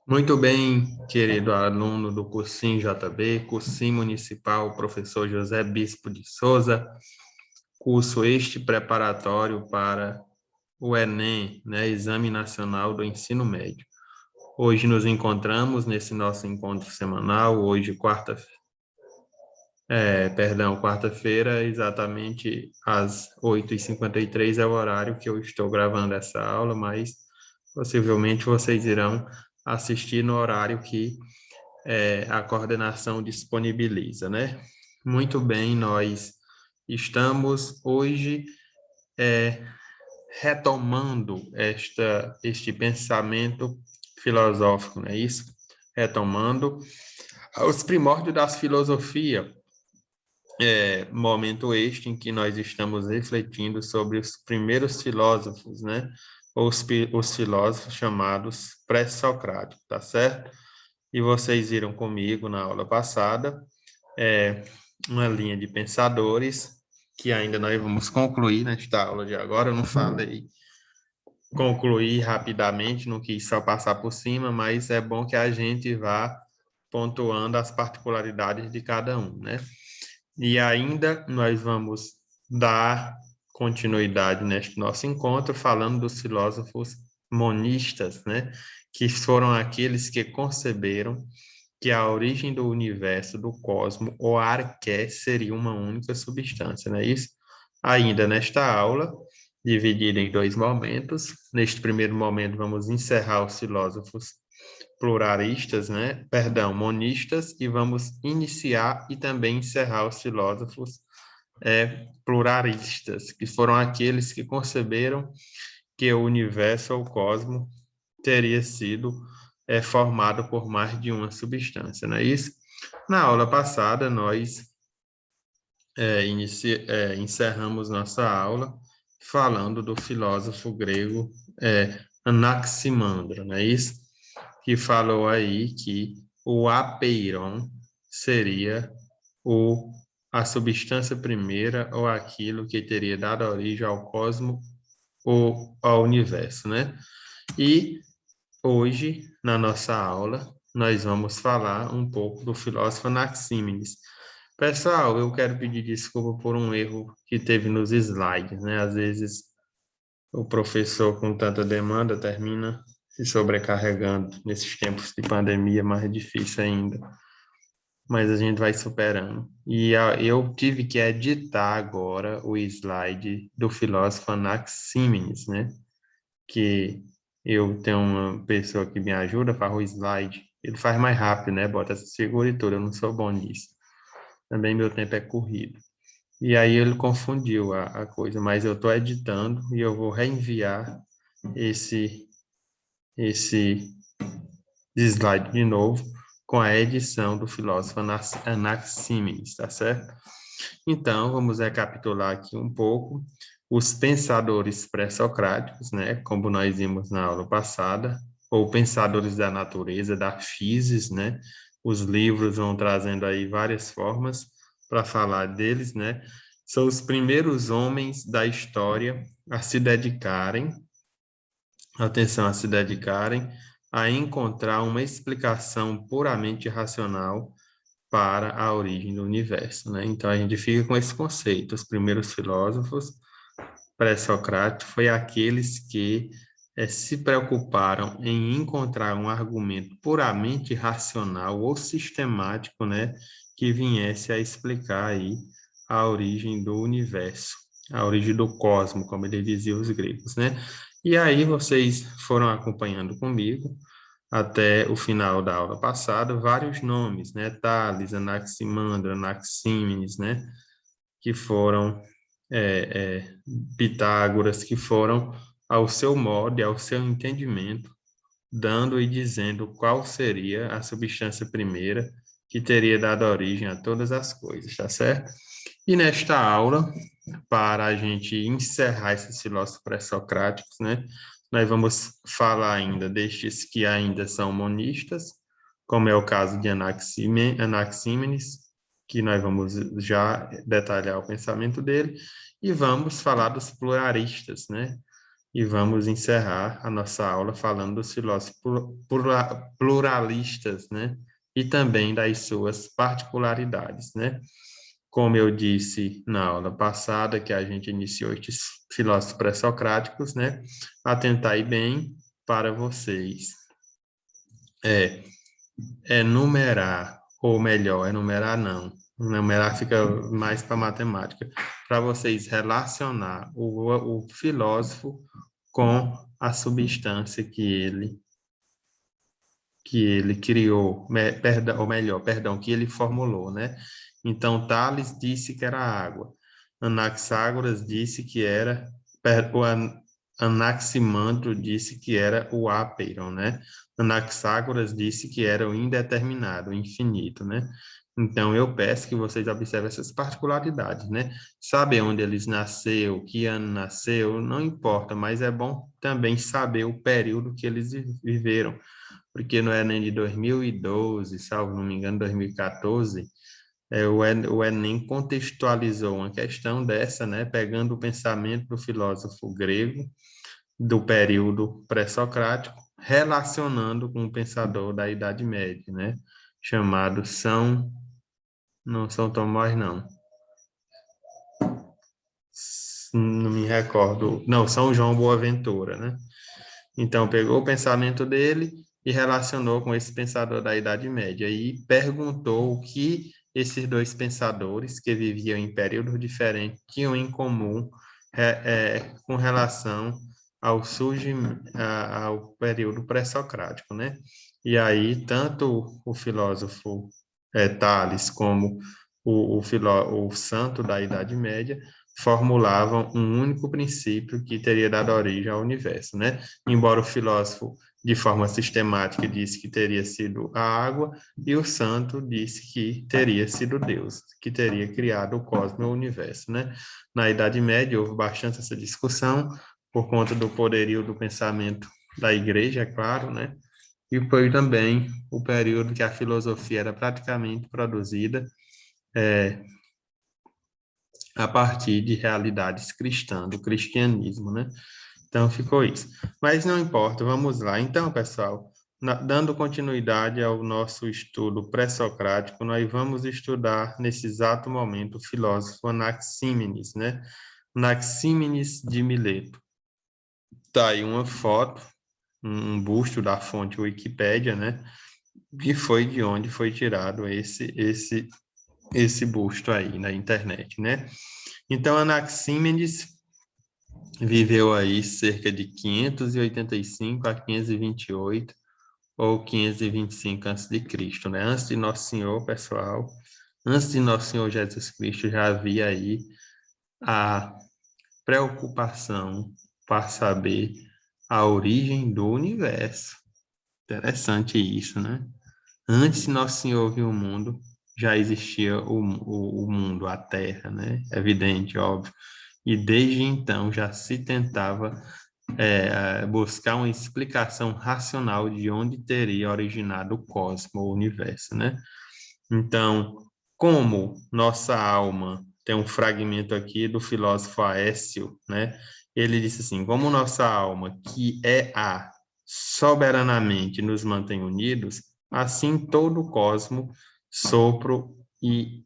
Muito bem, querido aluno do cursinho JB, cursinho municipal, professor José Bispo de Souza, curso este preparatório para o Enem, né, Exame Nacional do Ensino Médio. Hoje nos encontramos nesse nosso encontro semanal, hoje quarta-feira, exatamente às 8h53 é o horário que eu estou gravando essa aula, mas possivelmente vocês irão assistir no horário que a coordenação disponibiliza, né? Muito bem, nós estamos hoje é, retomando este pensamento filosófico, não é isso? Retomando os primórdios da filosofia, momento este em que nós estamos refletindo sobre os primeiros filósofos, né? Os filósofos chamados pré-socráticos, tá certo? E vocês viram comigo na aula passada, é, uma linha de pensadores que ainda nós vamos concluir nesta aula de agora. Eu não falei concluir rapidamente, não quis só passar por cima, mas é bom que a gente vá pontuando as particularidades de cada um, né? E ainda nós vamos dar continuidade neste nosso encontro falando dos filósofos monistas, né? Que foram aqueles que conceberam que a origem do universo, do cosmos, ou arqué, seria uma única substância, não é isso? Ainda nesta aula, dividida em dois momentos. Neste primeiro momento, vamos encerrar os filósofos pluralistas, né? Perdão, monistas, e vamos iniciar e também encerrar os filósofos pluralistas, que foram aqueles que conceberam que o universo ou o cosmos teria sido formado por mais de uma substância, não é isso? Na aula passada, nós encerramos nossa aula falando do filósofo grego Anaximandro, não é isso? Que falou aí que o apeiron seria o, a substância primeira ou aquilo que teria dado origem ao cosmos ou ao universo, né? E hoje, na nossa aula, nós vamos falar um pouco do filósofo Anaxímenes. Pessoal, eu quero pedir desculpa por um erro que teve nos slides, né? Às vezes o professor com tanta demanda termina se sobrecarregando nesses tempos de pandemia, mais difícil ainda. Mas a gente vai superando. Eu tive que editar agora o slide do filósofo Anaxímenes, né? Que eu tenho uma pessoa que me ajuda, faz o slide. Ele faz mais rápido, né? Bota essa figura e tudo. Eu não sou bom nisso. Também meu tempo é corrido. E aí ele confundiu a coisa, mas eu estou editando e eu vou reenviar esse, esse slide de novo com a edição do filósofo Anaxímenes, tá certo? Então, vamos recapitular aqui um pouco os pensadores pré-socráticos, né, como nós vimos na aula passada, ou pensadores da natureza, da physis, né? Os livros vão trazendo aí várias formas para falar deles, né? São os primeiros homens da história a se dedicarem, atenção, a se dedicarem a encontrar uma explicação puramente racional para a origem do universo, né? Então a gente fica com esse conceito. Os primeiros filósofos pré-socráticos foi aqueles que se preocuparam em encontrar um argumento puramente racional ou sistemático, né, que viesse a explicar aí a origem do universo, a origem do cosmos, como ele dizia os gregos, né? E aí vocês foram acompanhando comigo até o final da aula passada, vários nomes, né? Tales, Anaximandro, Anaxímenes, né? Que foram é, é, Pitágoras, que foram ao seu modo e ao seu entendimento, dando e dizendo qual seria a substância primeira que teria dado origem a todas as coisas, tá certo? E nesta aula, para a gente encerrar esses filósofos pré-socráticos, né, nós vamos falar ainda destes que ainda são monistas, como é o caso de Anaxímenes, que nós vamos já detalhar o pensamento dele, e vamos falar dos pluralistas, né, e vamos encerrar a nossa aula falando dos filósofos pluralistas, né? E também das suas particularidades, né? Como eu disse na aula passada, que a gente iniciou estes filósofos pré-socráticos, né? Atentai bem para vocês. Enumerar, ou melhor, enumerar não. Numerar fica mais para matemática. Para vocês relacionar o filósofo com a substância que ele criou, perdão, ou melhor, perdão, que ele formulou, né? Então, Tales disse que era água. Anaxágoras disse que era, Anaximandro disse que era o ápeiron, né? Anaxágoras disse que era o indeterminado, o infinito, né? Então, eu peço que vocês observem essas particularidades, né? Saber onde eles nasceu, que ano nasceu, não importa, mas é bom também saber o período que eles viveram, porque no Enem de 2012, salvo não me engano, 2014, o Enem contextualizou uma questão dessa, né, pegando o pensamento do filósofo grego do período pré-socrático, relacionando com um pensador da Idade Média, né, chamado não São Tomás, não. Não me recordo. Não, São João Boaventura, né? Então, pegou o pensamento dele e relacionou com esse pensador da Idade Média e perguntou o que esses dois pensadores, que viviam em períodos diferentes, tinham em comum com relação ao período pré-socrático, né? E aí, tanto o filósofo Tales como o santo da Idade Média formulavam um único princípio que teria dado origem ao universo, né? Embora o filósofo, de forma sistemática, disse que teria sido a água, e o santo disse que teria sido Deus, que teria criado o cosmos e o universo, né? Na Idade Média houve bastante essa discussão, por conta do poderio do pensamento da igreja, é claro, né? E foi também o período que a filosofia era praticamente produzida a partir de realidades cristãs, do cristianismo, né? Então, ficou isso. Mas não importa, vamos lá. Então, pessoal, dando continuidade ao nosso estudo pré-socrático, nós vamos estudar, nesse exato momento, o filósofo Anaxímenes, né? Anaxímenes de Mileto. Tá aí uma foto, um busto da fonte Wikipédia, né? Que foi de onde foi tirado esse busto aí na internet, né? Então, Anaxímenes viveu aí cerca de 585 a 528 ou 525 a.C., né? Antes de Nosso Senhor, pessoal, antes de Nosso Senhor Jesus Cristo, já havia aí a preocupação para saber a origem do universo. Interessante isso, né? Antes de Nosso Senhor vir o mundo, já existia o mundo, a Terra, né? Evidente, óbvio. E desde então já se tentava buscar uma explicação racional de onde teria originado o cosmos, o universo, né? Então, como nossa alma, tem um fragmento aqui do filósofo Aécio, né? Ele disse assim: como nossa alma, que é soberanamente nos mantém unidos, assim todo o cosmos, sopro e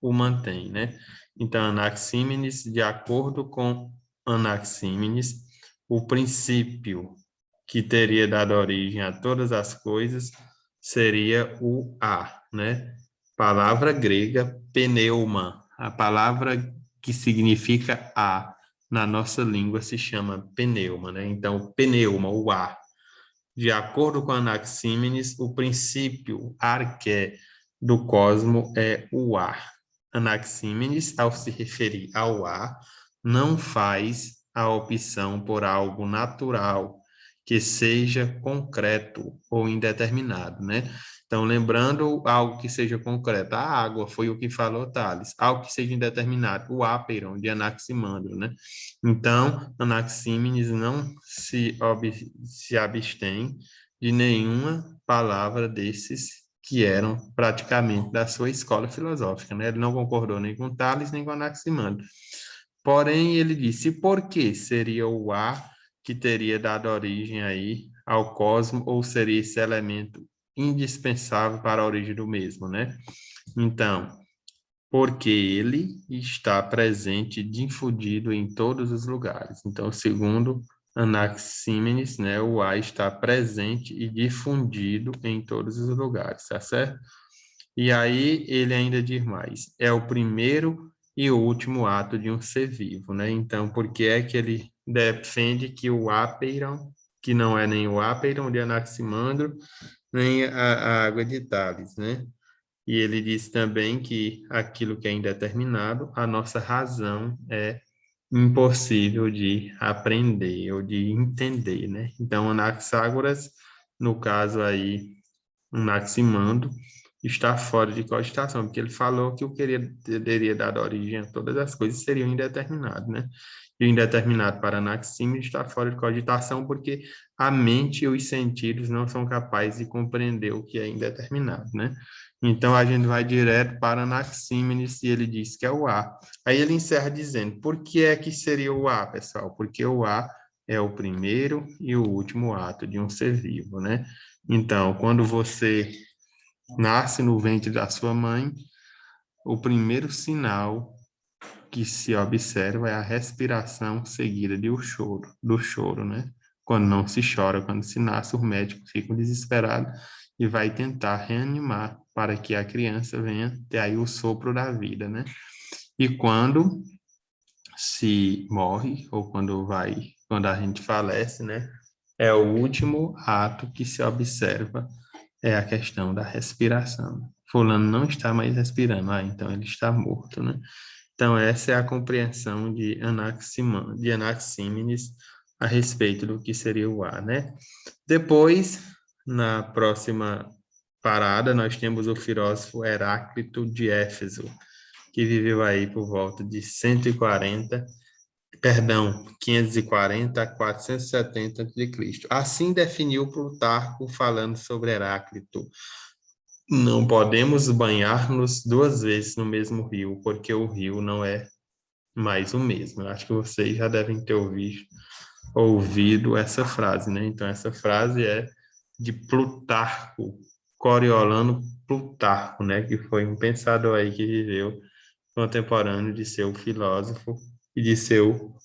o mantém, né? Então, Anaxímenes, de acordo com Anaxímenes, o princípio que teria dado origem a todas as coisas seria o né? Palavra grega pneuma. A palavra que significa na nossa língua se chama pneuma, né? Então, pneuma, o De acordo com Anaxímenes, o princípio arqué do cosmo é o ar. Anaxímenes, ao se referir ao ar, não faz a opção por algo natural, que seja concreto ou indeterminado, né? Então, lembrando algo que seja concreto, a água foi o que falou Tales, algo que seja indeterminado, o ápeiron de Anaximandro, né? Então, Anaxímenes não se abstém de nenhuma palavra desses que eram praticamente da sua escola filosófica, né? Ele não concordou nem com Tales, nem com Anaximandro. Porém, ele disse, por que seria o ar que teria dado origem aí ao cosmos, ou seria esse elemento indispensável para a origem do mesmo, né? Então, porque ele está presente e difundido em todos os lugares. Então, segundo Anaxímenes, né, o A está presente e difundido em todos os lugares, tá certo? E aí ele ainda diz mais, é o primeiro e o último ato de um ser vivo, né? Então, por que é que ele defende que o Apeiron, que não é nem o Apeiron de Anaximandro, nem a água de Tales, né? E ele diz também que aquilo que é indeterminado, a nossa razão é impossível de aprender ou de entender, né? Então, Anaxágoras, no caso aí, Anaximandro, está fora de cogitação, porque ele falou que o que ele teria dado origem a todas as coisas seria o indeterminado, né? E o indeterminado para Anaxímenes está fora de cogitação porque a mente e os sentidos não são capazes de compreender o que é indeterminado, né? Então a gente vai direto para Anaxímenes e ele diz que é o A. Aí ele encerra dizendo, por que é que seria o A, pessoal? Porque o A é o primeiro e o último ato de um ser vivo, né? Então, quando você nasce no ventre da sua mãe, o primeiro sinal que se observa é a respiração seguida de do choro, né? Quando não se chora, quando se nasce, os médicos ficam desesperados e vai tentar reanimar para que a criança venha ter aí o sopro da vida, né? E quando se morre ou quando a gente falece, né? É o último ato que se observa é a questão da respiração. Fulano não está mais respirando, então ele está morto, né? Então, essa é a compreensão de Anaxímenes a respeito do que seria o ar, né? Depois, na próxima parada, nós temos o filósofo Heráclito de Éfeso, que viveu aí por volta de 540 a 470 a.C. Assim definiu Plutarco falando sobre Heráclito. Não podemos banhar-nos duas vezes no mesmo rio, porque o rio não é mais o mesmo. Eu acho que vocês já devem ter ouvido essa frase, né? Então, essa frase é de Plutarco, Coriolano Plutarco, né? Que foi um pensador aí que viveu contemporâneo de seu filósofo e de seu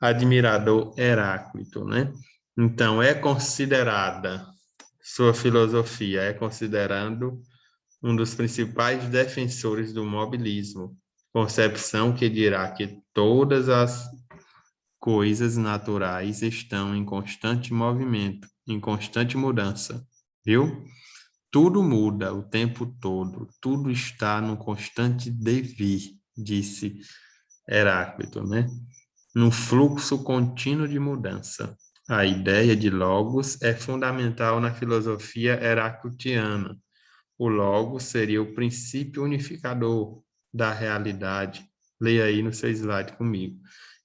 admirador Heráclito, né? Então, sua filosofia é considerando um dos principais defensores do mobilismo, concepção que dirá que todas as coisas naturais estão em constante movimento, em constante mudança, viu? Tudo muda o tempo todo, tudo está no constante devir, disse Heráclito, né? Num fluxo contínuo de mudança. A ideia de logos é fundamental na filosofia heraclitiana. O logos seria o princípio unificador da realidade. Leia aí no seu slide comigo.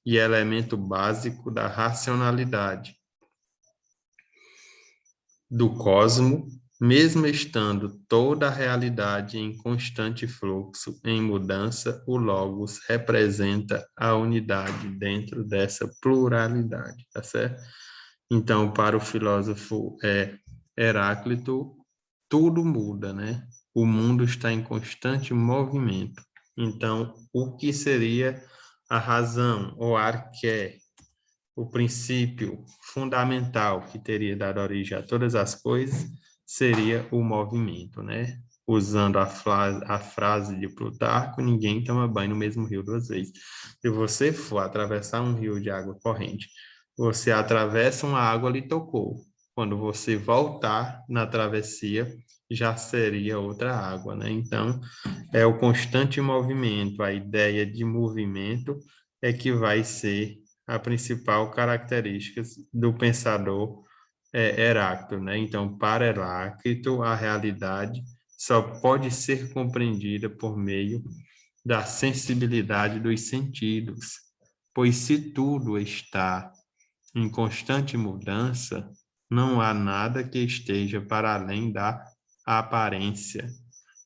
E elemento básico da racionalidade do cosmo, mesmo estando toda a realidade em constante fluxo, em mudança, o logos representa a unidade dentro dessa pluralidade, tá certo? Então, para o filósofo Heráclito, tudo muda, né? O mundo está em constante movimento. Então, o que seria a razão, ou arqué, o princípio fundamental que teria dado origem a todas as coisas, seria o movimento, né? Usando a frase de Plutarco, ninguém toma banho no mesmo rio duas vezes. Se você for atravessar um rio de água corrente, você atravessa uma água, lhe tocou. Quando você voltar na travessia, já seria outra água, né? Então, é o constante movimento, a ideia de movimento é que vai ser a principal característica do pensador Heráclito, né? Então, para Heráclito, a realidade só pode ser compreendida por meio da sensibilidade dos sentidos, pois se tudo está em constante mudança, não há nada que esteja para além da aparência.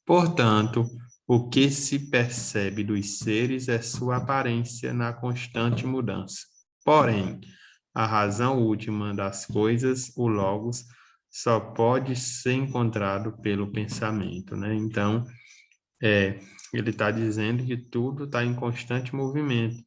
Portanto, o que se percebe dos seres é sua aparência na constante mudança. Porém, a razão última das coisas, o logos, só pode ser encontrado pelo pensamento, né? Então, ele está dizendo que tudo está em constante movimento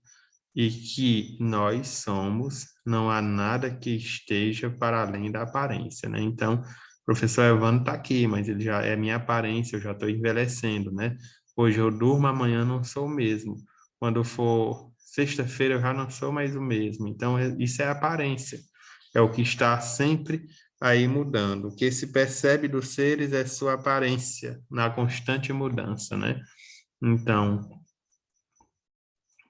e que nós somos, não há nada que esteja para além da aparência, né? Então, o professor Evandro está aqui, mas ele já é minha aparência, eu já estou envelhecendo, né? Hoje eu durmo, amanhã não sou o mesmo. Quando for sexta-feira, eu já não sou mais o mesmo. Então, isso é aparência. É o que está sempre aí mudando. O que se percebe dos seres é sua aparência, na constante mudança, né? Então,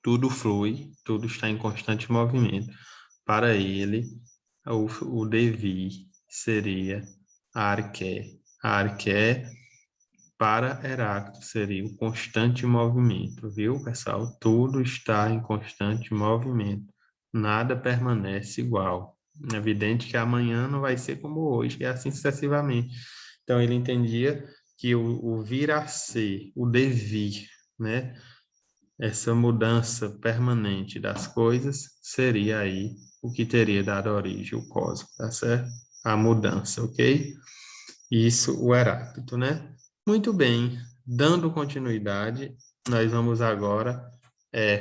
tudo flui, tudo está em constante movimento. Para ele, o devir seria a arqué. A arqué, para Heráclito, seria o constante movimento, viu, pessoal? Tudo está em constante movimento. Nada permanece igual. É evidente que amanhã não vai ser como hoje, e assim sucessivamente. Então, ele entendia que o vir a ser, o devir, né? Essa mudança permanente das coisas seria aí o que teria dado origem ao cosmos, tá certo? A mudança, ok? Isso, o Heráclito, né? Muito bem, dando continuidade, nós vamos agora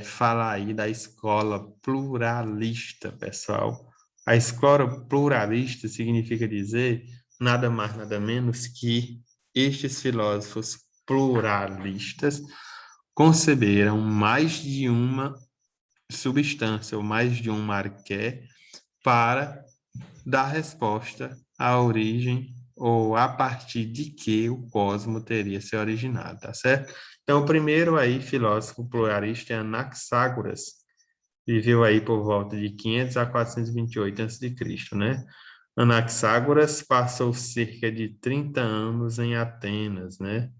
falar aí da escola pluralista, pessoal. A escola pluralista significa dizer nada mais, nada menos que estes filósofos pluralistas conceberam mais de uma substância ou mais de um arqué para dar resposta à origem ou a partir de que o cosmos teria se originado, tá certo? Então, o primeiro aí, filósofo pluralista é Anaxágoras, viveu aí por volta de 500 a 428 a.C., né? Anaxágoras passou cerca de 30 anos em Atenas, né?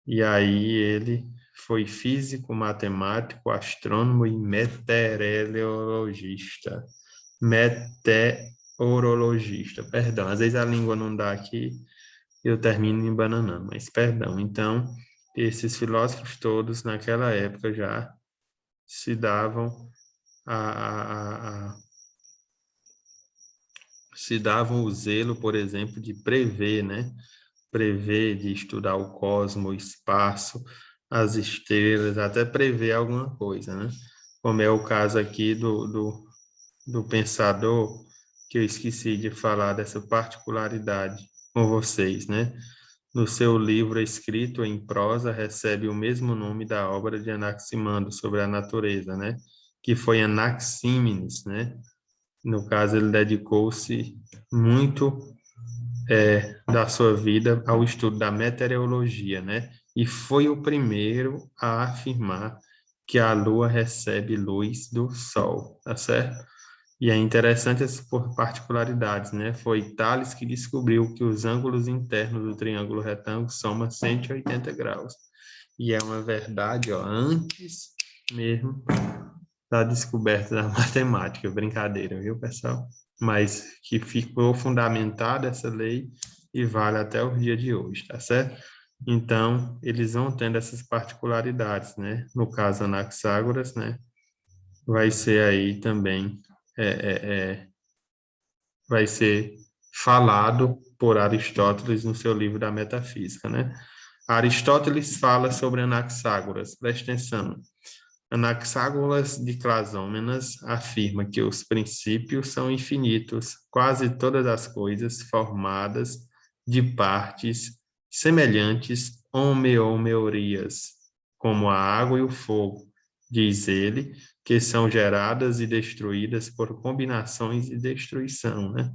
E aí ele foi físico, matemático, astrônomo e meteorologista. Meteorologista, perdão. Às vezes a língua não dá aqui, eu termino em bananã, mas perdão. Então, esses filósofos todos naquela época já se davam se davam o zelo, por exemplo, de prever, né? Prever, de estudar o cosmos, o espaço, as estrelas, até prever alguma coisa, né? Como é o caso aqui do pensador, que eu esqueci de falar dessa particularidade com vocês, né? No seu livro escrito em prosa, recebe o mesmo nome da obra de Anaximandro sobre a natureza, né? Que foi Anaxímenes, né? No caso, ele dedicou-se muito da sua vida ao estudo da meteorologia, né? E foi o primeiro a afirmar que a Lua recebe luz do Sol, tá certo? E é interessante essas particularidades, né? Foi Tales que descobriu que os ângulos internos do triângulo retângulo somam 180 graus. E é uma verdade, ó, antes mesmo da descoberta da matemática, brincadeira, viu, pessoal? Mas que ficou fundamentada essa lei e vale até o dia de hoje, tá certo? Então, eles vão tendo essas particularidades, né? No caso, Anaxágoras, né? Vai ser aí também, é, é, é, vai ser falado por Aristóteles no seu livro da Metafísica, né? Aristóteles fala sobre Anaxágoras, presta atenção. Anaxágoras de Clasômenas afirma que os princípios são infinitos, quase todas as coisas formadas de partes semelhantes homeomerias, como a água e o fogo, diz ele, que são geradas e destruídas por combinações de destruição, né?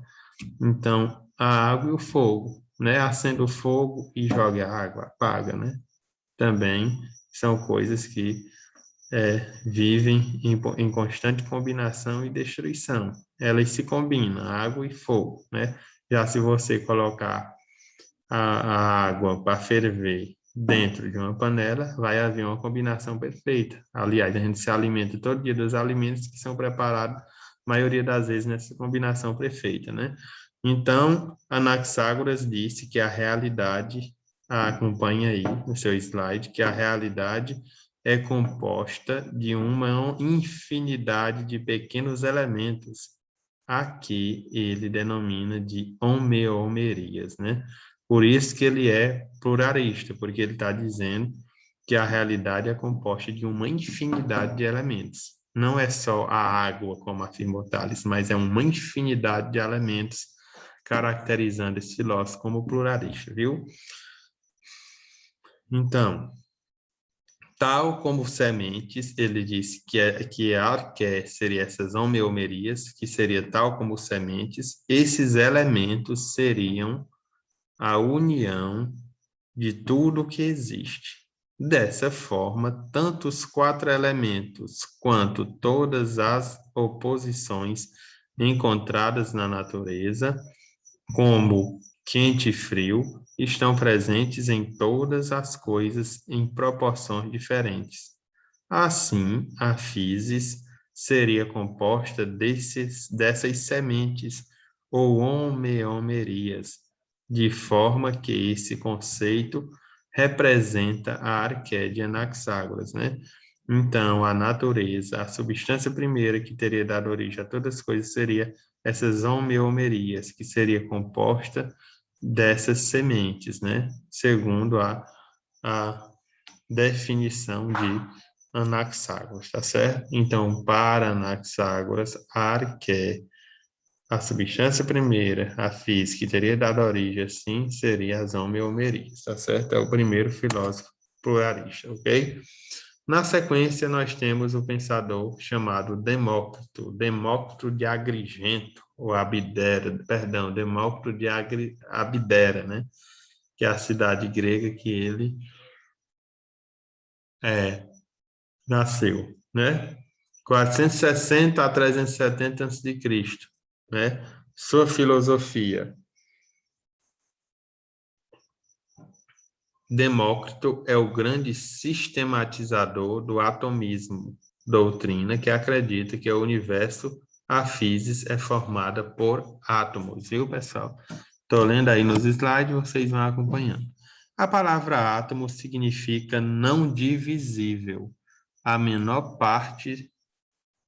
Então, a água e o fogo, né? Acende o fogo e joga a água, apaga, né? Também são coisas que vivem em constante combinação e destruição. Elas se combinam, água e fogo, né? Já se você colocar a água para ferver dentro de uma panela, vai haver uma combinação perfeita. Aliás, a gente se alimenta todo dia dos alimentos que são preparados, a maioria das vezes, nessa combinação perfeita, né? Então, Anaxágoras disse que a realidade, acompanha aí no seu slide, que a realidade é composta de uma infinidade de pequenos elementos aqui ele denomina de homeomerias, né? Por isso que ele é pluralista, porque ele está dizendo que a realidade é composta de uma infinidade de elementos. Não é só a água, como afirmou Tales, mas é uma infinidade de elementos, caracterizando esse filósofo como pluralista, viu? Então, tal como sementes, ele disse que a arqué seria essas homeomerias, que seria tal como sementes, esses elementos seriam a união de tudo que existe. Dessa forma, tanto os quatro elementos quanto todas as oposições encontradas na natureza, como quente e frio, estão presentes em todas as coisas em proporções diferentes. Assim, a physis seria composta dessas sementes ou homeomerias, de forma que esse conceito representa a arqué de Anaxágoras, né? Então, a natureza, a substância primeira que teria dado origem a todas as coisas seria essas homeomerias, que seria composta dessas sementes, né? Segundo a definição de Anaxágoras, tá certo? Então, para Anaxágoras, a arqué, a substância primeira, a física, que teria dado origem assim, seria as homeomerias, tá certo? É o primeiro filósofo pluralista, ok? Na sequência, nós temos o pensador chamado Demócrito, Demócrito de Agrigento, ou Abdera, perdão, Demócrito de Abdera, né? Que é a cidade grega que ele nasceu, né? 460 a 370 a.C., né? Sua filosofia. Demócrito é o grande sistematizador do atomismo, doutrina que acredita que o universo, a física, é formada por átomos, viu, pessoal? Estou lendo aí nos slides, vocês vão acompanhando. A palavra átomo significa não divisível, a menor parte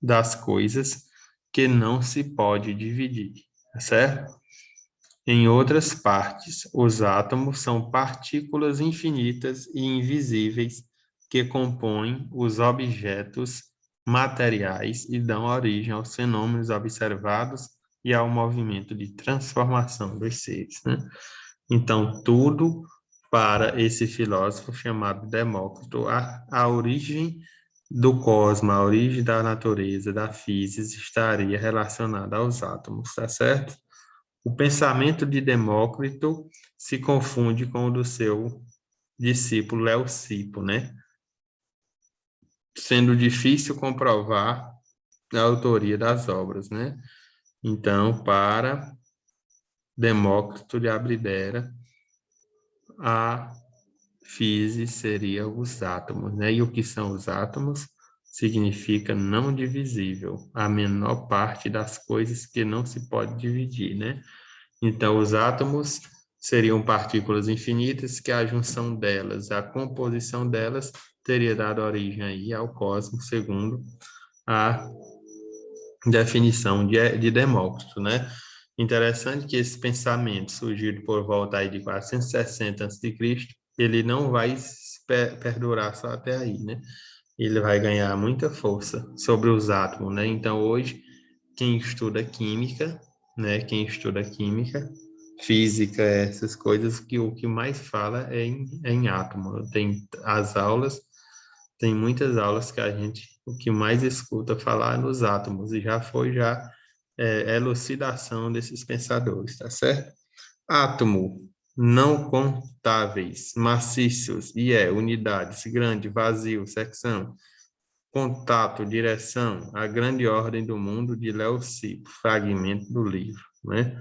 das coisas que não se pode dividir, tá certo? Em outras partes, os átomos são partículas infinitas e invisíveis que compõem os objetos materiais e dão origem aos fenômenos observados e ao movimento de transformação dos seres, né? Então, tudo para esse filósofo chamado Demócrito, a origem do cosmos, a origem da natureza, da física, estaria relacionada aos átomos, tá certo? O pensamento de Demócrito se confunde com o do seu discípulo Leucipo, né? Sendo difícil comprovar a autoria das obras, né? Então, para Demócrito de Abdera, a física seria os átomos, né? E o que são os átomos? Significa não divisível, a menor parte das coisas que não se pode dividir, né? Então, os átomos seriam partículas infinitas que a junção delas, a composição delas, teria dado origem aí ao cosmos, segundo a definição de Demócrito, né? Interessante que esse pensamento surgido por volta aí de 460 a.C., ele não vai perdurar só até aí, né? Ele vai ganhar muita força sobre os átomos, né? Então, hoje, quem estuda química, né? Quem estuda química, física, essas coisas, que o que mais fala é em átomo. Tem as aulas, tem muitas aulas que a gente, o que mais escuta falar é nos átomos, e já elucidação desses pensadores, tá certo? Átomo, não contáveis, maciços, unidades, grande, vazio, secção, contato, direção, a grande ordem do mundo de Leucipo, fragmento do livro, né?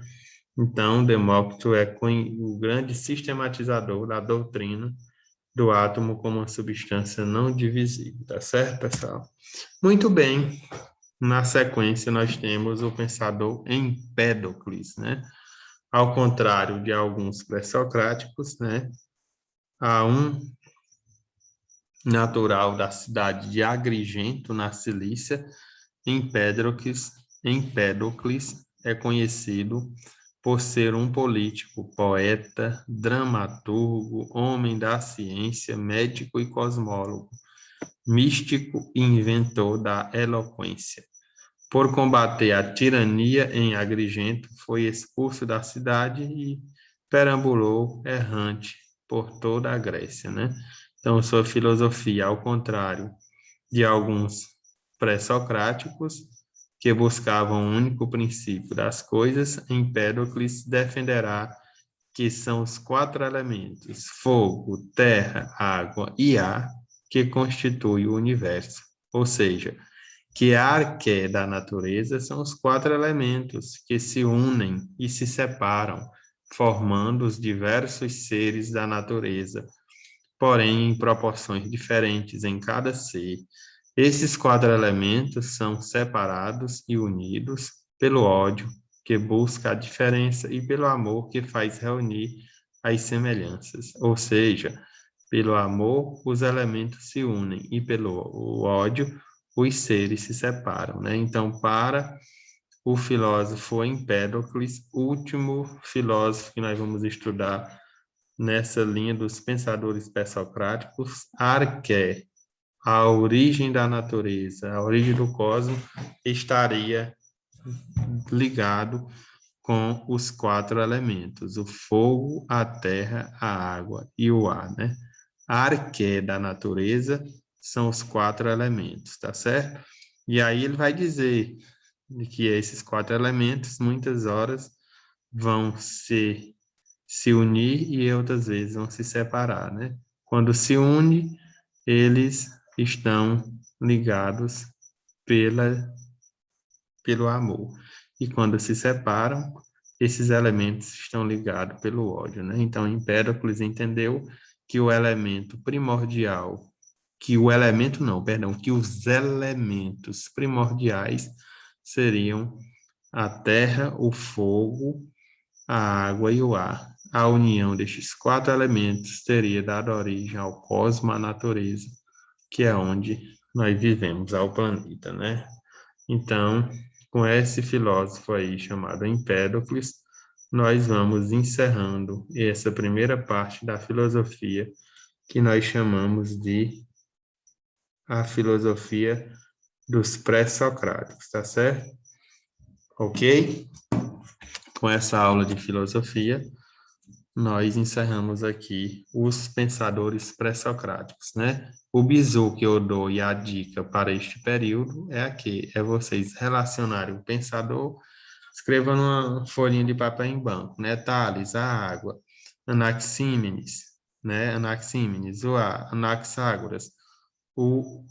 Então, Demócrito é o grande sistematizador da doutrina do átomo como uma substância não divisível, tá certo, pessoal? Muito bem. Na sequência, nós temos o pensador Empédocles, né? Ao contrário de alguns pré-socráticos, né? Há um natural da cidade de Agrigento, na Cilícia, Empédocles é conhecido por ser um político, poeta, dramaturgo, homem da ciência, médico e cosmólogo, místico e inventor da eloquência. Por combater a tirania em Agrigento, foi expulso da cidade e perambulou errante por toda a Grécia, né? Então, sua filosofia, ao contrário de alguns pré-socráticos, que buscavam o único princípio das coisas, Empédocles defenderá que são os 4 elementos, fogo, terra, água e ar, que constituem o universo. Ou seja, que a arqué da natureza são os 4 elementos que se unem e se separam, formando os diversos seres da natureza, porém em proporções diferentes em cada ser. Esses 4 elementos são separados e unidos pelo ódio, que busca a diferença, e pelo amor, que faz reunir as semelhanças. Ou seja, pelo amor, os elementos se unem, e pelo ódio, os seres se separam, né? Então, para o filósofo Empédocles, último filósofo que nós vamos estudar nessa linha dos pensadores pré-socráticos, Arqué, a origem da natureza, a origem do cosmos, estaria ligado com os 4 elementos, o fogo, a terra, a água e o ar, né? A arqué da natureza são os 4 elementos, tá certo? E aí ele vai dizer que esses 4 elementos, muitas horas, vão se unir e outras vezes vão se separar, né? Quando se une, eles estão ligados pelo amor. E quando se separam, esses elementos estão ligados pelo ódio, né? Então, Empédocles entendeu que o elemento primordial, que os elementos primordiais seriam a terra, o fogo, a água e o ar. A união destes 4 elementos teria dado origem ao cosmos, à natureza, que é onde nós vivemos, ao planeta, né? Então, com esse filósofo aí chamado Empédocles, nós vamos encerrando essa primeira parte da filosofia, que nós chamamos de a filosofia dos pré-socráticos, tá certo? Ok? Com essa aula de filosofia, nós encerramos aqui os pensadores pré-socráticos, né? O bizu que eu dou e a dica para este período é aqui, é vocês relacionarem o pensador, escreva numa folhinha de papel em branco, né? Tales, a água, Anaxímenes, né? Anaxímenes, o ar, Anaxágoras, o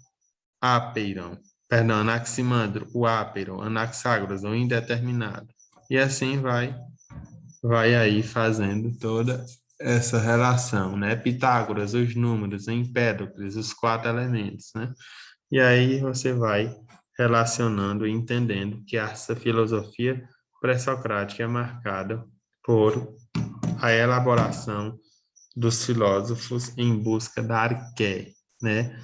ápeiron, perdão, Anaximandro, o ápeiron, Anaxágoras, o indeterminado. E assim vai aí fazendo toda essa relação, né? Pitágoras, os números, Empédocles, os 4 elementos, né? E aí você vai relacionando e entendendo que essa filosofia pré-socrática é marcada por a elaboração dos filósofos em busca da arqué, né?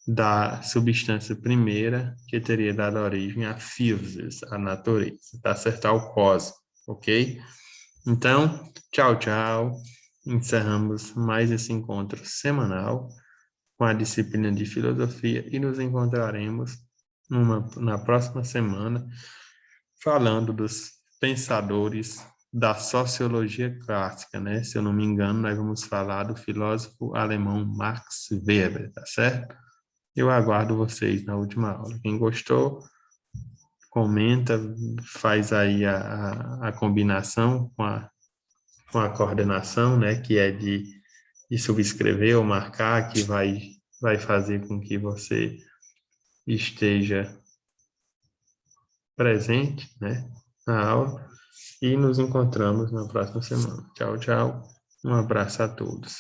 Da substância primeira que teria dado origem à physis, a natureza, tá certo? Ao cosmos, ok? Então, tchau, tchau. Encerramos mais esse encontro semanal com a disciplina de filosofia e nos encontraremos na próxima semana falando dos pensadores da sociologia clássica, né? Se eu não me engano, nós vamos falar do filósofo alemão Max Weber, tá certo? Eu aguardo vocês na última aula. Quem gostou, comenta, faz aí a combinação com a coordenação, né, que é de subscrever ou marcar, que vai fazer com que você esteja presente, né, na aula, e nos encontramos na próxima semana. Tchau, tchau. Um abraço a todos.